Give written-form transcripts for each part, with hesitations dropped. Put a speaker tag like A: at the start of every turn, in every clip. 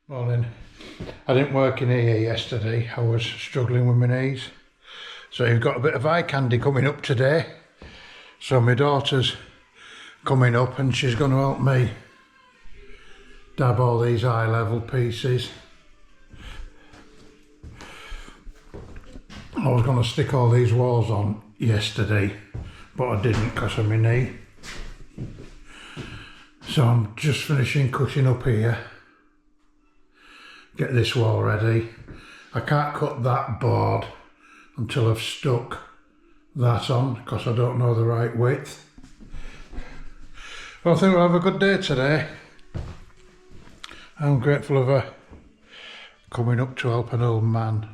A: Morning. I didn't work in here yesterday. I was struggling with my knees. So you've got a bit of eye candy coming up today. So my daughter's coming up and she's going to help me dab all these eye level pieces. I was going to stick all these walls on yesterday, but I didn't because of my knee. So I'm just finishing cutting up here. Get this wall ready. I can't cut that board until I've stuck that on because I don't know the right width. Well, I think we'll have a good day today. I'm grateful of her coming up to help an old man.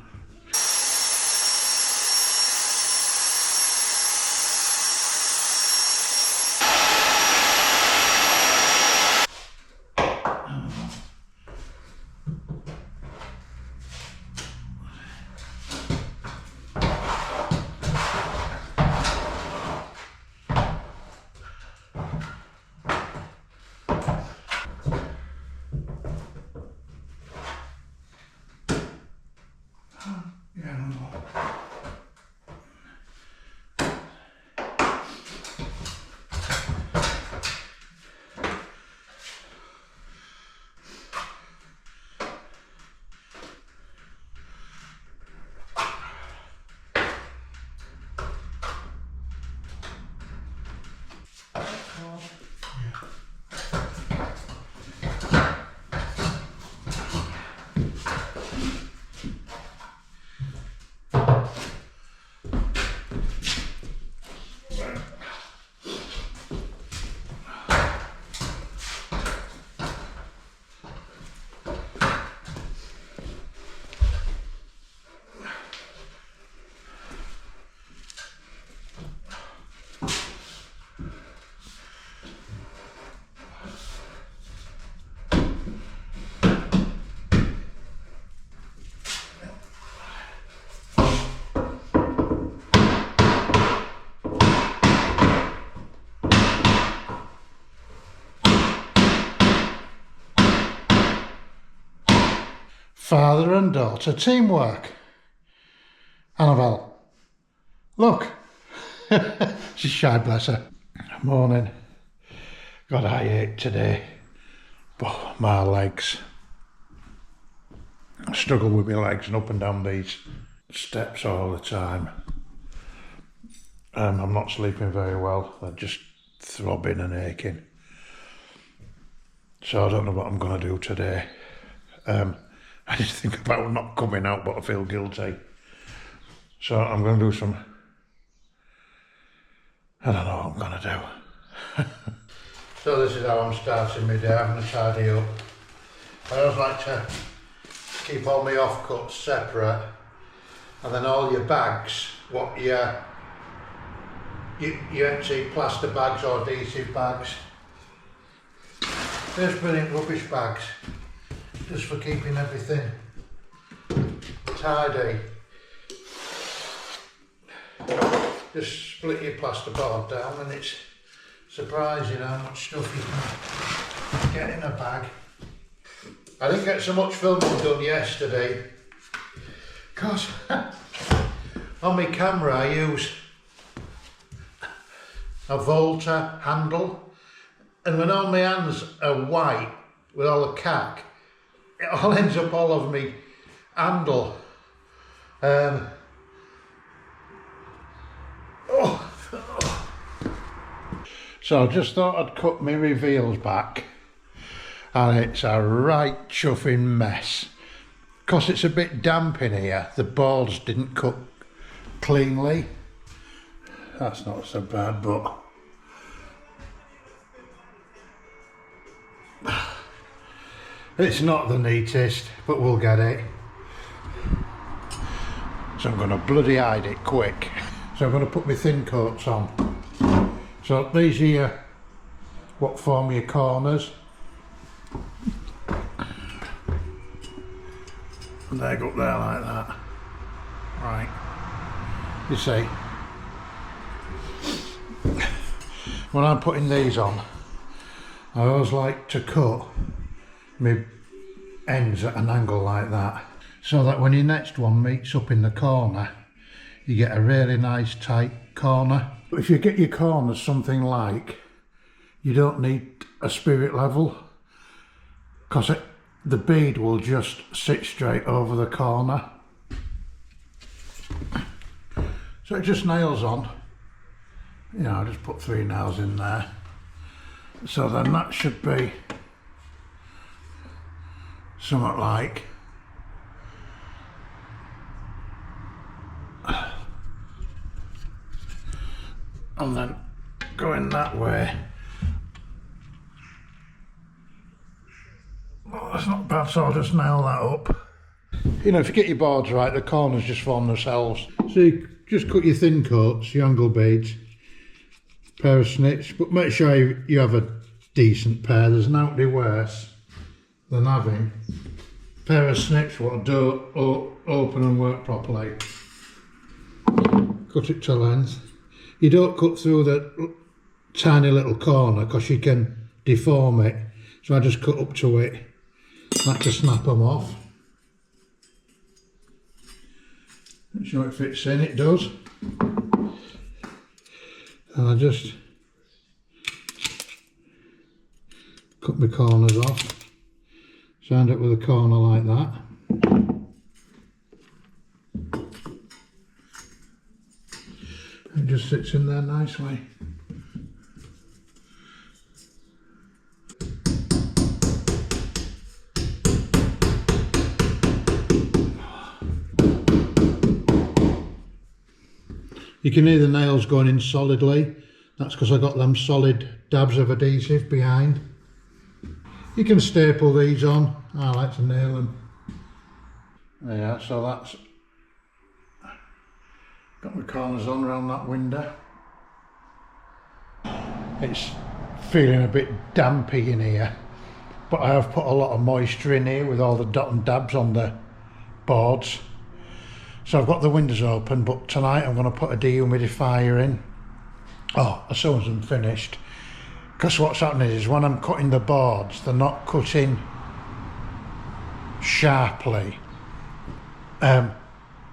A: Father and daughter teamwork. Annabelle, look. She's shy, bless her. Morning. God, I ate today. But my legs. I struggle with my legs and up and down these steps all the time. I'm not sleeping very well. They're just throbbing and aching. So I don't know what I'm going to do today. I just think about not coming out, but I feel guilty. So I'm going to do some, I don't know what I'm going to do. So this is how I'm starting my day. I'm going to tidy up. I always like to keep all my offcuts separate, and then all your bags, what you empty plaster bags or adhesive bags. There's brilliant rubbish bags, just for keeping everything tidy. Just split your plasterboard down and it's surprising how much stuff you can get in a bag. I didn't get so much filming done yesterday because on my camera I use a Volta handle, and when all my hands are white with all the cack, it all ends up all over me handle. So I just thought I'd cut my reveals back, and it's a right chuffing mess. Because it's a bit damp in here, the boards didn't cut cleanly. That's not so bad, but it's not the neatest, but we'll get it. So I'm going to bloody hide it quick. So I'm going to put my thin coats on. So these here, what form your corners. And they go up there like that. Right. You see, when I'm putting these on, I always like to cut my ends at an angle like that, so that when your next one meets up in the corner, you get a really nice tight corner. If you get your corners something like, you don't need a spirit level, because the bead will just sit straight over the corner. So it just nails on. You know, I just put 3 nails in there. So then that should be somewhat like. And then going that way. Well, that's not bad, so I'll just nail that up. You know, if you get your boards right, the corners just form themselves. So you just cut your thin coats, your angle beads, pair of snips, but make sure you have a decent pair. There's nothing worse than having a pair of snips what don't open and work properly. Cut it to length. You don't cut through the tiny little corner because you can deform it. So I just cut up to it, like to snap them off. Make sure it fits in, it does. And I just cut my corners off. So I end up with a corner like that. It just sits in there nicely. You can hear the nails going in solidly. That's because I got them solid dabs of adhesive behind. You can staple these on. I like to nail them. Yeah, so that's got my corners on around that window. It's feeling a bit dampy in here, but I have put a lot of moisture in here with all the dot and dabs on the boards. So I've got the windows open, but tonight I'm going to put a dehumidifier in. Oh, as soon as I'm finished. Because what's happening is when I'm cutting the boards, they're not cutting sharply.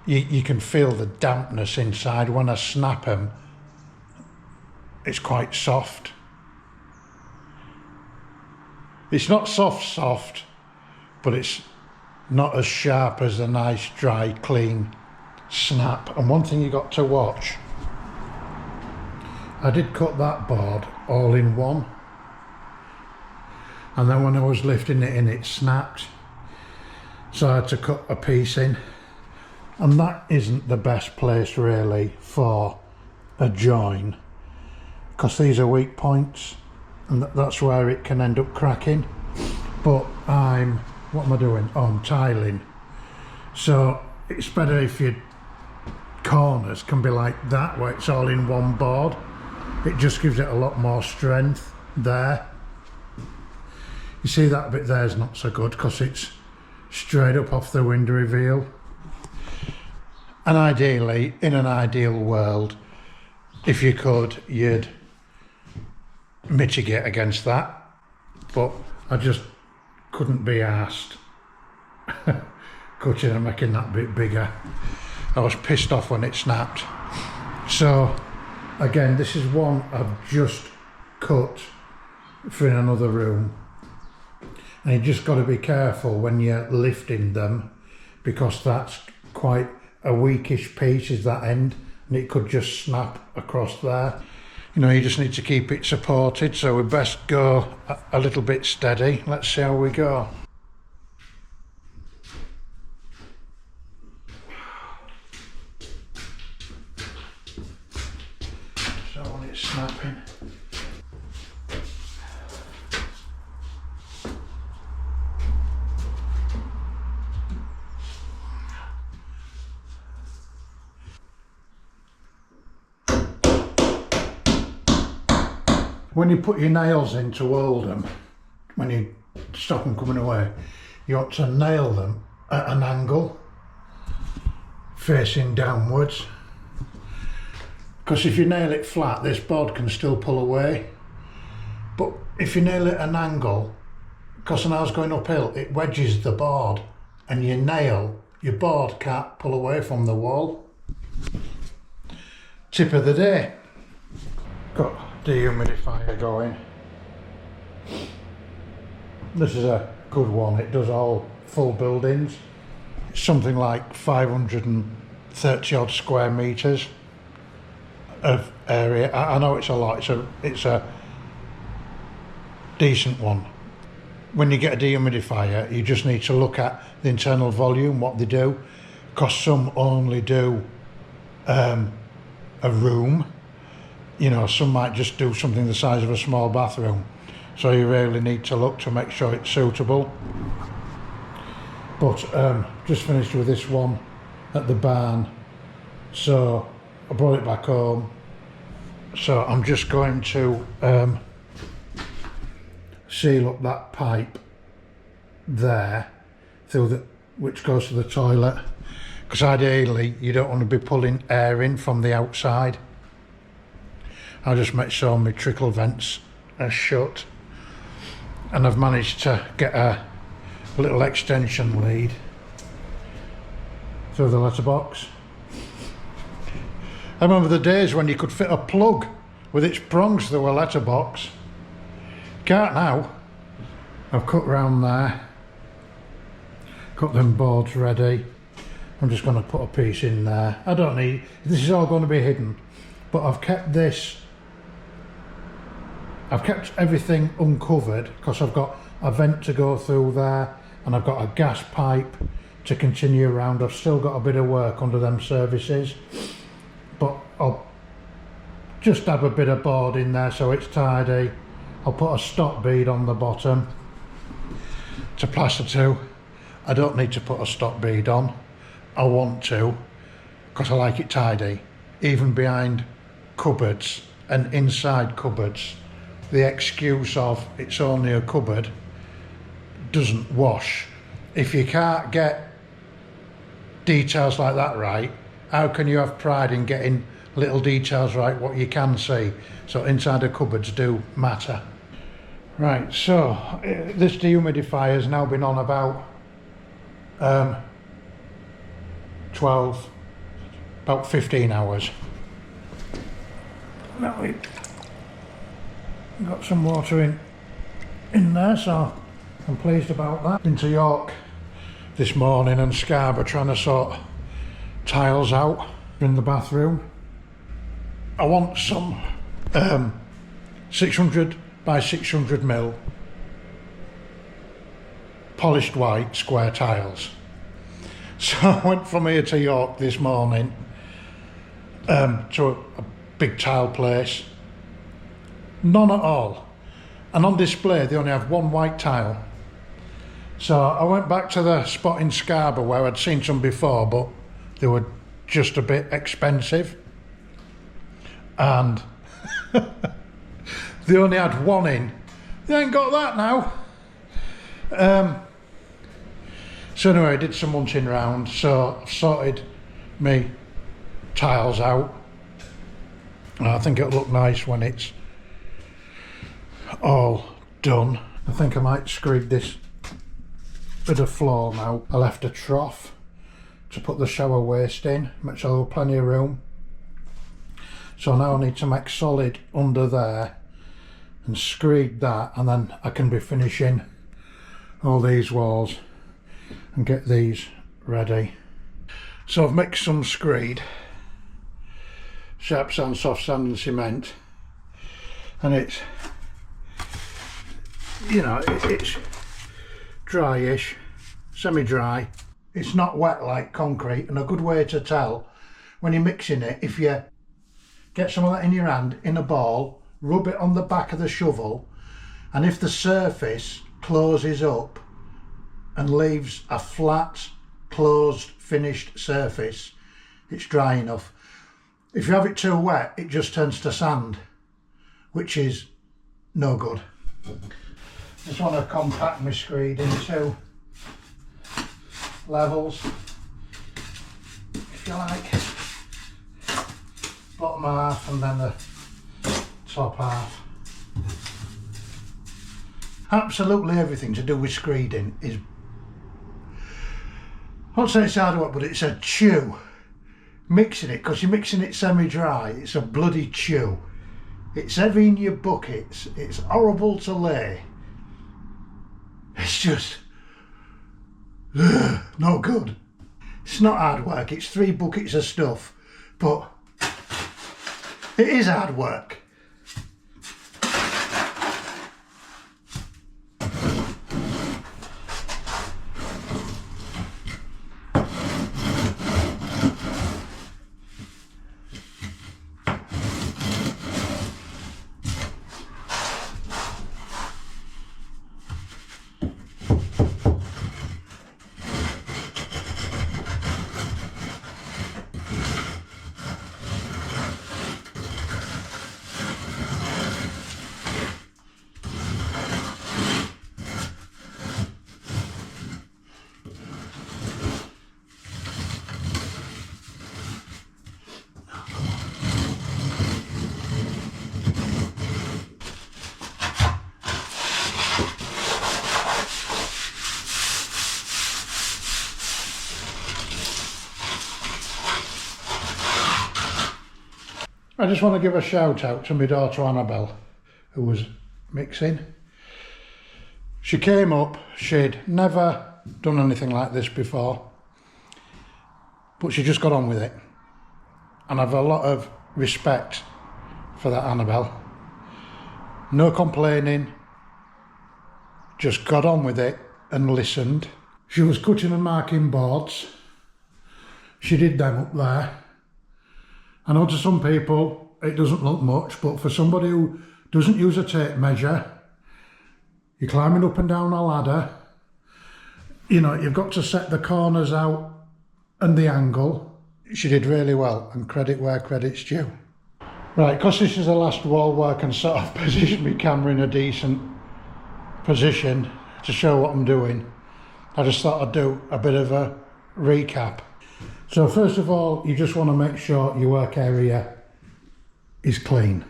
A: You can feel the dampness inside. When I snap them, it's quite soft. It's not soft, but it's not as sharp as a nice, dry, clean snap. And one thing you got to watch, I did cut that board all in one, and then when I was lifting it in, it snapped, so I had to cut a piece in, and that isn't the best place really for a join, because these are weak points, and that's where it can end up cracking. But what am I doing? Oh, I'm tiling. So it's better if your corners can be like that, where it's all in one board. It just gives it a lot more strength there. You see that bit there is not so good because it's straight up off the window reveal. And ideally, in an ideal world, if you could, you'd mitigate against that. But I just couldn't be arsed cutting and making that bit bigger. I was pissed off when it snapped. So again, this is one I've just cut for in another room, and you just got to be careful when you're lifting them, because that's quite a weakish piece, is that end, and it could just snap across there. You know, you just need to keep it supported, so we best go a little bit steady. Let's see how we go. So when it's snapping, when you put your nails in to hold them, when you stop them coming away, you ought to nail them at an angle, facing downwards. Because if you nail it flat, this board can still pull away. But if you nail it at an angle, because when I was going uphill, it wedges the board, and your board can't pull away from the wall. Tip of the day. Got dehumidifier going. This is a good one. It does all full buildings. It's something like 530 odd square meters of area. I know it's a lot. It's a decent one. When you get a dehumidifier, you just need to look at the internal volume, what they do, because some only do a room. You know, some might just do something the size of a small bathroom. So you really need to look to make sure it's suitable. But just finished with this one at the barn. So I brought it back home. So I'm just going to seal up that pipe there which goes to the toilet, because ideally you don't want to be pulling air in from the outside. I'll just make sure my trickle vents are shut, and I've managed to get a little extension lead through the letterbox. I remember the days when you could fit a plug with its prongs through a letterbox. Can't now. I've cut round there, cut them boards ready. I'm just going to put a piece in there. I don't need, this is all going to be hidden, but I've kept everything uncovered because I've got a vent to go through there, and I've got a gas pipe to continue around. I've still got a bit of work under them services, but I'll just have a bit of board in there so it's tidy. I'll put a stop bead on the bottom to plaster to. I don't need to put a stop bead on. I want to, because I like it tidy. Even behind cupboards and inside cupboards, the excuse of it's only a cupboard doesn't wash. If you can't get details like that right, how can you have pride in getting little details right, what you can see? So inside the cupboards do matter. Right, so this dehumidifier has now been on about 15 hours. Now we've got some water in there, so I'm pleased about that. Been to York this morning and Scarborough trying to sort tiles out in the bathroom. I want some 600 by 600 mil polished white square tiles. So I went from here to York this morning to a big tile place. None at all. And on display they only have one white tile. So I went back to the spot in Scarborough where I'd seen some before, but they were just a bit expensive. And they only had one in. They ain't got that now. So anyway, I did some munching round, so I've sorted me tiles out. And I think it'll look nice when it's all done. I think I might screed this bit of floor now. I left a trough to put the shower waste in, make sure there's plenty of room. So now I need to make solid under there and screed that, and then I can be finishing all these walls and get these ready. So I've mixed some screed, sharp sand, soft sand and cement, and it's, you know, it's dryish, semi-dry. It's not wet like concrete, and a good way to tell when you're mixing it, if you get some of that in your hand in a ball, rub it on the back of the shovel, and if the surface closes up and leaves a flat, closed, finished surface, it's dry enough. If you have it too wet, it just turns to sand, which is no good. Just want to compact my screed into levels, if you like. Bottom half and then the top half. Absolutely everything to do with screeding is, I won't say it's hard work, but it's a chew. Mixing it, because you're mixing it semi-dry, it's a bloody chew. It's heavy in your buckets, it's horrible to lay. It's just, no good. It's not hard work, it's 3 buckets of stuff, but it is hard work. I just want to give a shout out to my daughter Annabelle, who was mixing. She came up, she'd never done anything like this before, but she just got on with it. And I've a lot of respect for that Annabelle. No complaining, just got on with it and listened. She was cutting and marking boards. She did them up there. I know to some people it doesn't look much, but for somebody who doesn't use a tape measure, you're climbing up and down a ladder, you know, you've got to set the corners out and the angle. She did really well, and credit where credit's due. Right, because this is the last wall where I can sort of position my camera in a decent position to show what I'm doing, I just thought I'd do a bit of a recap. So first of all, you just want to make sure your work area is clean.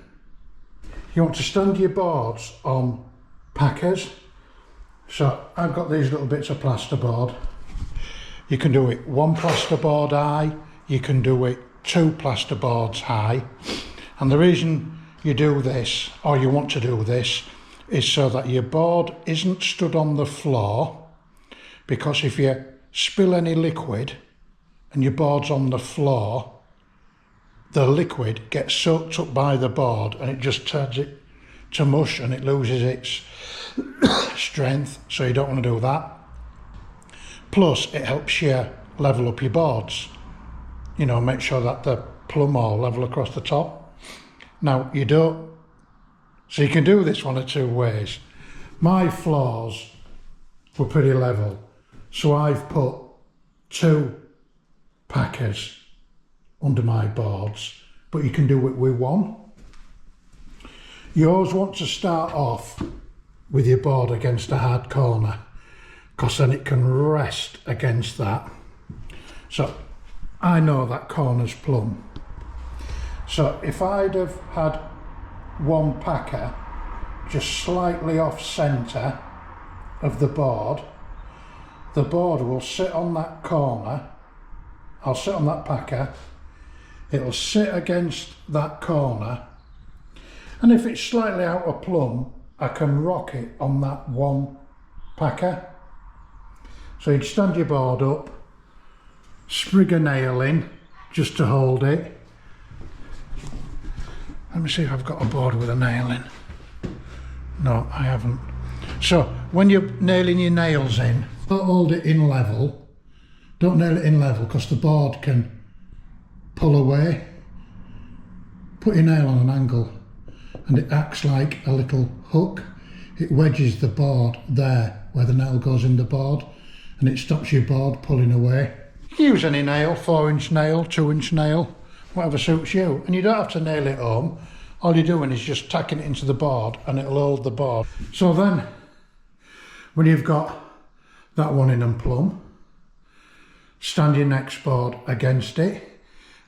A: You want to stand your boards on packers. So I've got these little bits of plasterboard. You can do it 1 plasterboard high, you can do it 2 plasterboards high. And the reason you do this, or you want to do this, is so that your board isn't stood on the floor, because if you spill any liquid and your board's on the floor, the liquid gets soaked up by the board and it just turns it to mush and it loses its strength, so you don't want to do that. Plus it helps you level up your boards, you know, make sure that the plumb are level across the top. Now you don't, so you can do this 1 or 2 ways. My floors were pretty level, so I've put 2 packers under my boards, but you can do it with 1. You always want to start off with your board against a hard corner, because then it can rest against that. So I know that corner's plumb. So if I'd have had 1 packer just slightly off centre of the board will sit on that corner. I'll sit on that packer, it'll sit against that corner, and if it's slightly out of plumb, I can rock it on that 1 packer. So you'd stand your board up, sprig a nail in just to hold it. Let me see if I've got a board with a nail in. No, I haven't. So when you're nailing your nails in, don't hold it in level. Don't nail it in level, because the board can pull away. Put your nail on an angle and it acts like a little hook. It wedges the board there where the nail goes in the board, and it stops your board pulling away. You can use any nail, 4-inch nail, 2-inch nail, whatever suits you. And you don't have to nail it home. All you're doing is just tacking it into the board and it'll hold the board. So then, when you've got that one in and plumb, stand your next board against it,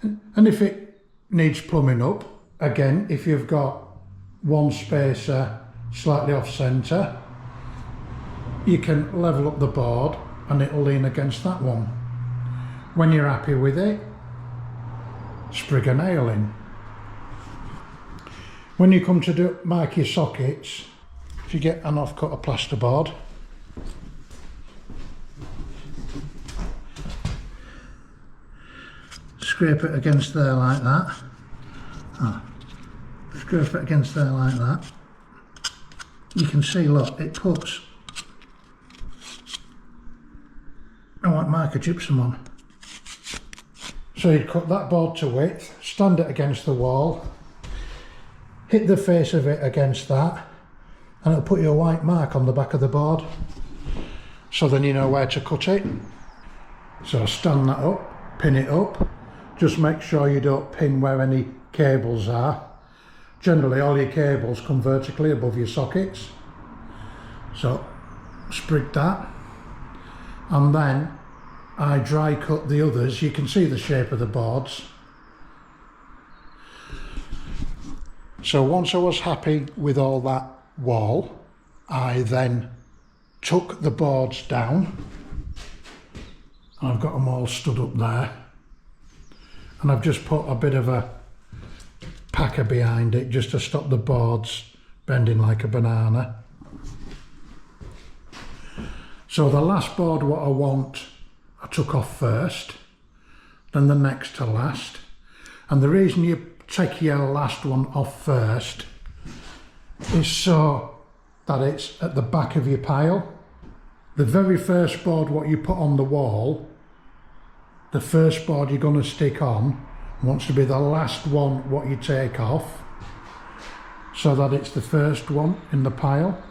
A: and if it needs plumbing up, again, if you've got 1 spacer slightly off centre, you can level up the board and it'll lean against that one. When you're happy with it, sprig a nail in. When you come to mark your sockets, if you get an offcut of plasterboard, scrape it against there like that. Scrape it against there like that. You can see, look, it puts, I want marker gypsum on. So you'd cut that board to width, stand it against the wall, hit the face of it against that, and it'll put you a white mark on the back of the board. So then you know where to cut it. So stand that up, pin it up. Just make sure you don't pin where any cables are. Generally all your cables come vertically above your sockets. So sprig that, and then I dry cut the others. You can see the shape of the boards. So once I was happy with all that wall, I then took the boards down. I've got them all stood up there, and I've just put a bit of a packer behind it just to stop the boards bending like a banana. So the last board what I want, I took off first, then the next to last. And the reason you take your last one off first is so that it's at the back of your pile. The very first board what you put on the wall, the first board you're going to stick on wants to be the last one what you take off, so that it's the first one in the pile.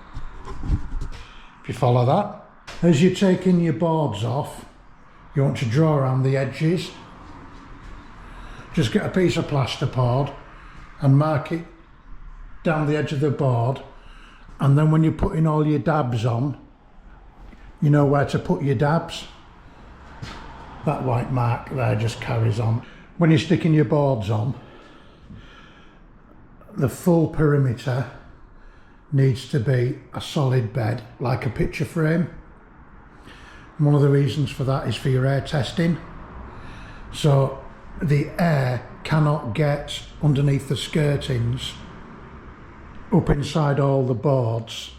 A: If you follow that. As you're taking your boards off, you want to draw around the edges. Just get a piece of plasterboard and mark it down the edge of the board, and then when you're putting all your dabs on, you know where to put your dabs. That white mark there just carries on. When you're sticking your boards on, the full perimeter needs to be a solid bed, like a picture frame. And one of the reasons for that is for your air testing. So the air cannot get underneath the skirtings up inside all the boards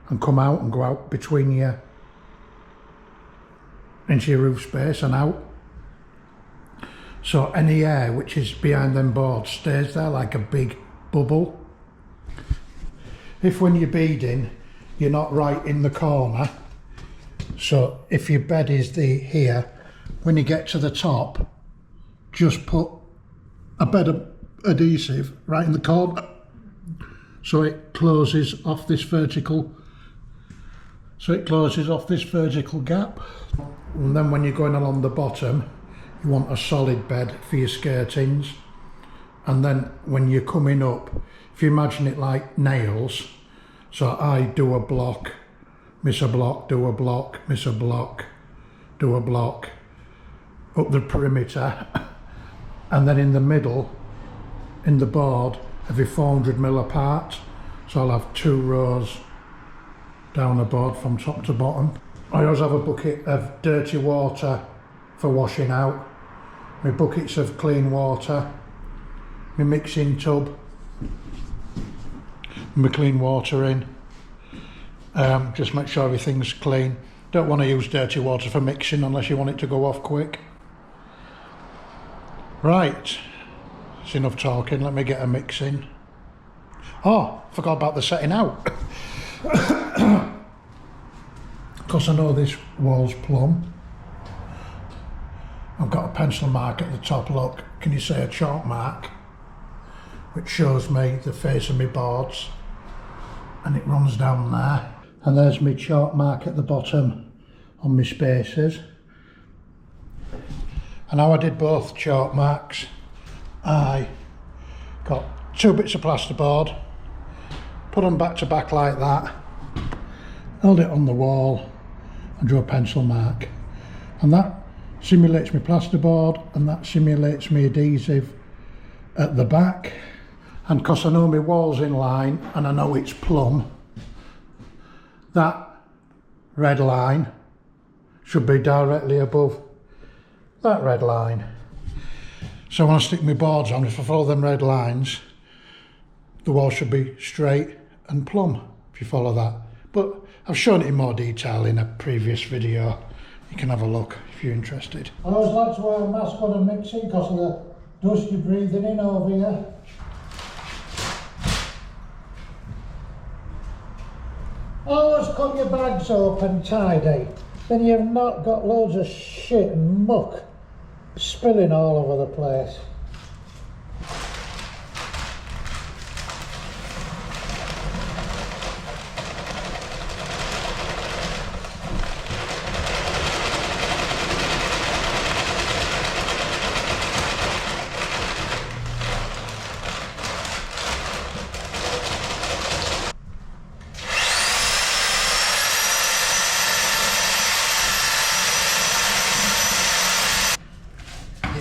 A: and come out and go out between you into your roof space and out. So any air which is behind them boards stays there like a big bubble. If when you're beading you're not right in the corner, so if your bed is here, when you get to the top, just put a bed of adhesive right in the corner so it closes off this vertical gap. And then when you're going along the bottom, you want a solid bed for your skirtings. And then when you're coming up, if you imagine it like nails, so I do a block, miss a block, do a block, miss a block, do a block up the perimeter, and then in the middle, in the board, every 400mm apart. So I'll have 2 rows down the board from top to bottom. I always have a bucket of dirty water for washing out, my buckets of clean water, my mixing tub, my clean water in. Just make sure everything's clean. Don't want to use dirty water for mixing unless you want it to go off quick. Right, it's enough talking, let me get a mix in. Oh, forgot about the setting out. Because I know this wall's plumb. I've got a pencil mark at the top, look, can you say a chalk mark, which shows me the face of my boards, and it runs down there. And there's my chalk mark at the bottom on my spaces. And how I did both chalk marks, I got 2 bits of plasterboard, put them back to back like that, held it on the wall and drew a pencil mark. And that simulates my plasterboard and that simulates my adhesive at the back. And because I know my wall's in line and I know it's plumb, that red line should be directly above that red line. So when I stick my boards on, if I follow them red lines, the wall should be straight and plumb, if you follow that. But I've shown it in more detail in a previous video. You can have a look if you're interested. I always like to wear a mask when I'm mixing because of the dust you're breathing in over here. Always cut your bags open tidy, then you've not got loads of shit and muck spilling all over the place.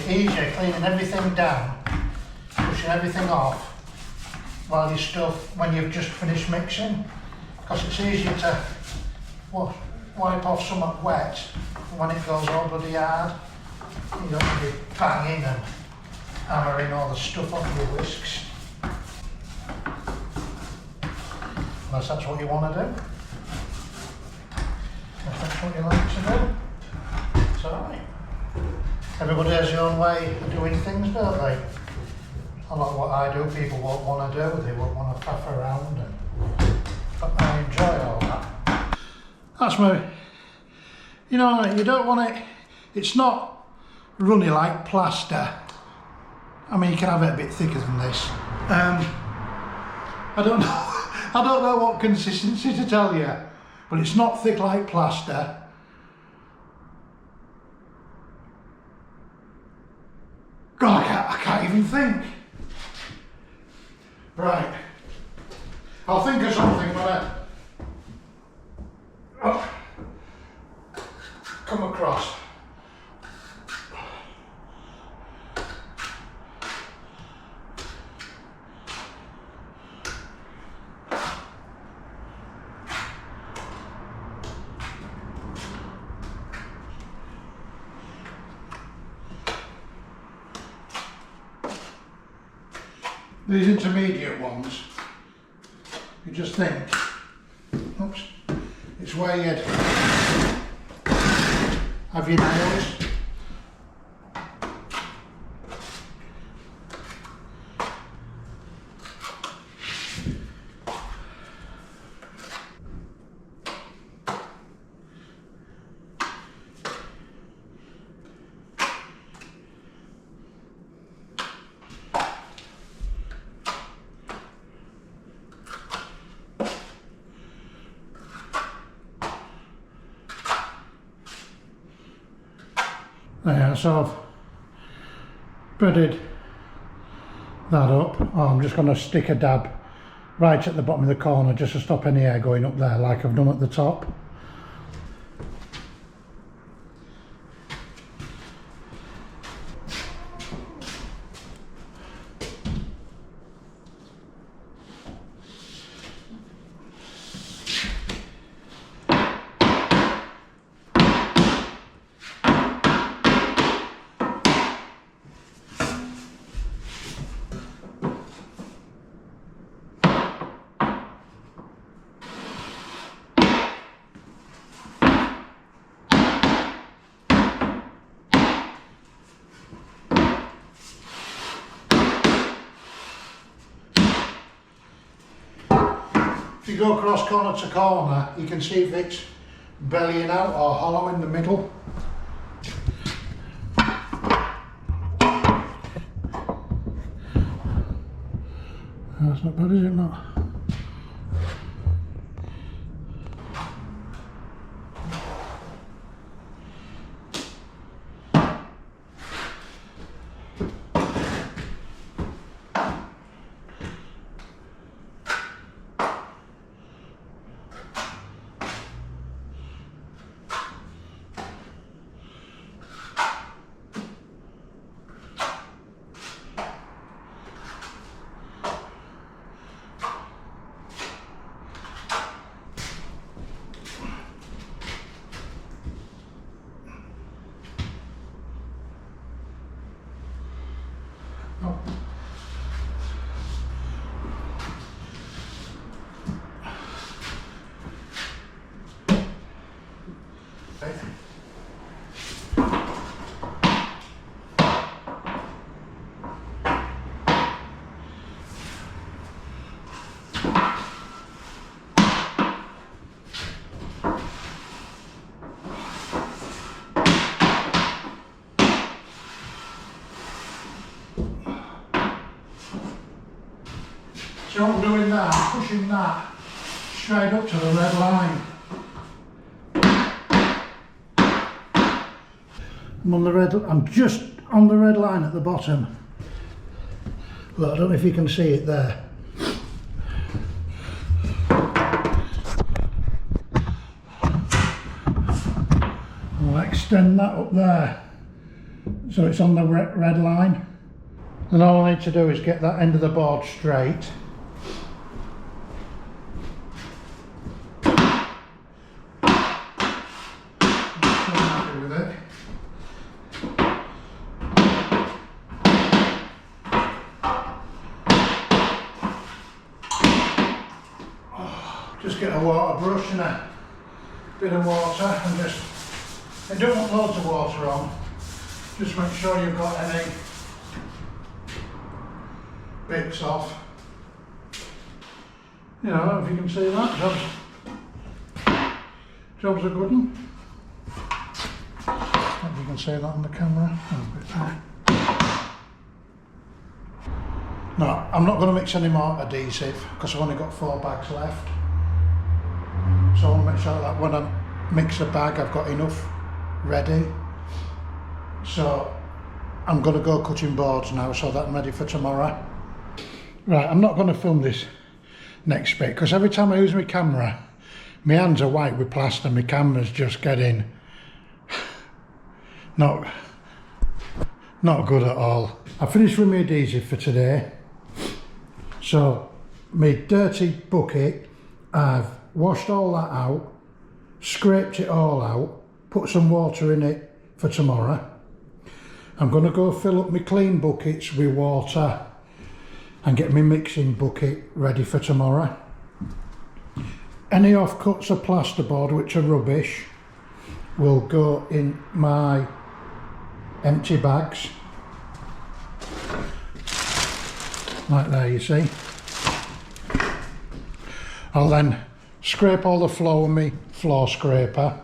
A: Easier cleaning everything down, pushing everything off while you when you've just finished mixing, because it's easier to wipe off something wet when it goes all bloody hard. You don't want to be banging and hammering all the stuff off your whisks, unless that's what you want to do. If that's what you like to do, it's alright. Everybody has their own way of doing things, don't they? A lot of what I do, people won't want to do. They won't want to faff around, but I enjoy all that. That's my, you know, you don't want it. It's not runny like plaster. I mean, you can have it a bit thicker than this. I don't know. I don't know what consistency to tell you, but it's not thick like plaster. God, I can't even think. Right. I'll think of something when I come across. These intermediate ones, you just think, oops, it's where you'd have your nails. There, so I've bedded that up. Oh, I'm just going to stick a dab right at the bottom of the corner just to stop any air going up there like I've done at the top. If you go across corner to corner, you can see if it's bellying out or hollow in the middle. That's not bad, is it not? Oh. So I'm doing that, pushing that straight up to the red line. I'm just on the red line at the bottom. Look, I don't know if you can see it there. I'll extend that up there so it's on the red line. And all I need to do is get that end of the board straight. Just get a water brush and a bit of water and just, I don't want loads of water on, just make sure you've got any bits off. You know, I don't know if you can see that, job's a good one. I don't know if you can see that on the camera. No, I'm not going to mix any more adhesive because I've only got 4 bags left. So I want to make sure that when I mix the bag I've got enough ready. So I'm going to go cutting boards now so that I'm ready for tomorrow. Right, I'm not going to film this next bit because every time I use my camera, my hands are white with plaster, my camera's just getting not good at all. I finished with my adhesive for today. So my dirty bucket, I've washed all that out, scraped it all out, put some water in it for tomorrow. I'm going to go fill up my clean buckets with water and get my mixing bucket ready for tomorrow. Any offcuts of plasterboard which are rubbish will go in my empty bags. Like there, you see. I'll then scrape all the floor with my floor scraper,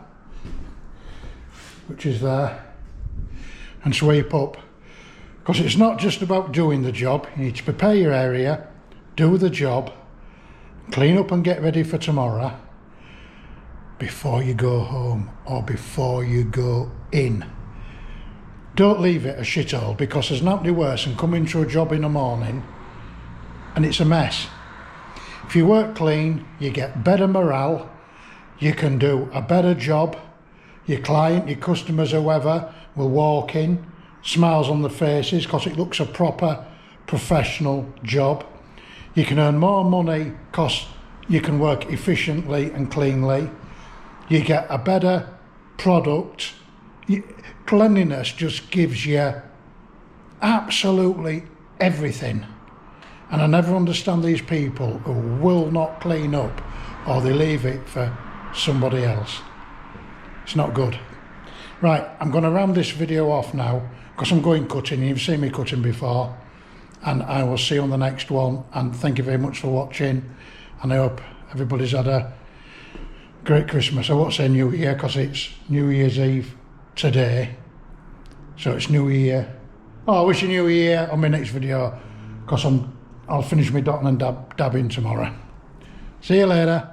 A: which is there, and sweep up. Because it's not just about doing the job, you need to prepare your area, do the job, clean up and get ready for tomorrow before you go home or before you go in. Don't leave it a shithole, because there's nothing worse than coming to a job in the morning and it's a mess. If you work clean, you get better morale, you can do a better job, your client, your customers, whoever, will walk in, smiles on their faces because it looks a proper professional job. You can earn more money because you can work efficiently and cleanly. You get a better product. Cleanliness just gives you absolutely everything. And I never understand these people who will not clean up or they leave it for somebody else. It's not good. Right, I'm going to round this video off now because I'm going cutting. You've seen me cutting before, and I will see you on the next one. And thank you very much for watching, and I hope everybody's had a great Christmas. I won't say New Year because it's New Year's Eve today, so it's New Year. Oh, I wish you New Year on my next video because I'll finish my dotting and dabbing tomorrow. See you later.